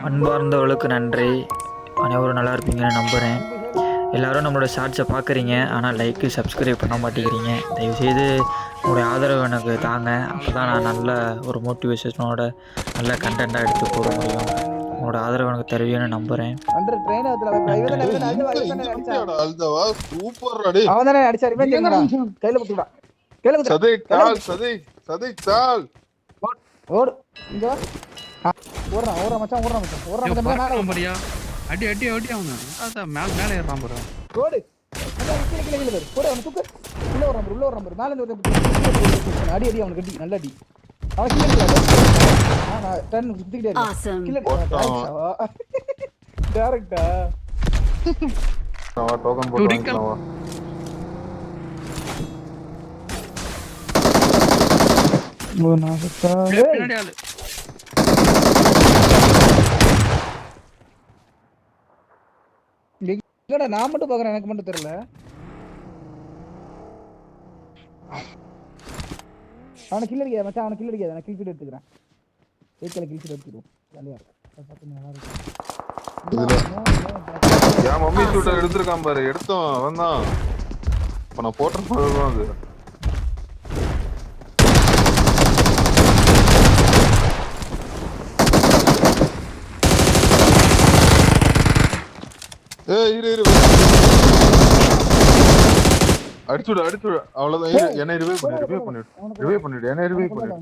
அன்பார்ந்தவளுக்கு நன்றி. அனைவரும் நல்லா இருப்பீங்கன்னு நம்புகிறேன். எல்லோரும் நம்மளோட ஷார்ட்ஸை பார்க்குறீங்க, ஆனால் லைக்கு சப்ஸ்கிரைப் பண்ண மாட்டேங்கிறீங்க. தயவுசெய்து உங்களுடைய ஆதரவு எனக்கு தாங்க. அப்போ தான் நான் நல்ல ஒரு மோட்டிவேஷனோட நல்ல கண்டென்ட்டாக எடுத்து போட முடியும். உங்களோட ஆதரவு எனக்கு தருவீங்கன்னு நம்புகிறேன். அடி அடி அடி அவனு அதான் மேல மேல ஏறான் பாரு ஓடு கீழ கீழ கீழ போடு அவன தூக்கு உள்ள வரான் பாரு மேல இருந்து அடி அடி அவனுக்கு அடி நல்ல அடி அவன் கீழ கீழ நான் டர்ன் சுத்திட்டே இருக்கேன் கீழ டைரக்ட்டா நான் டோக்கன் போடுறேன் ஓ நான் சத்தா பின்னாடி ஆளு இல்லடா நான் மட்டும் பாக்குறேன் எனக்கு மட்டும் தெரியல அவனை கில் அடிக்காத மச்சான் அவனை கில் அடிக்காத நான் கில் ஷீட் எடுத்துக்கிறேன் ஏக்கல கில் ஷீட் எடுத்துறோம் ஜாலியா பாத்து நல்லா இருக்கு யா மம்மி ஷூட்டர் எடுத்துர்க்கான் பாரு எடுத்தோம் அவன்தான் இப்ப நான் போட்ற போறதுதான் அது ஏய் இரு அடிச்சுடு அவ்வளவுதான் என்ன ரிவைவ் பண்ணிடு என்ன ரிவைவ் பண்ணிடு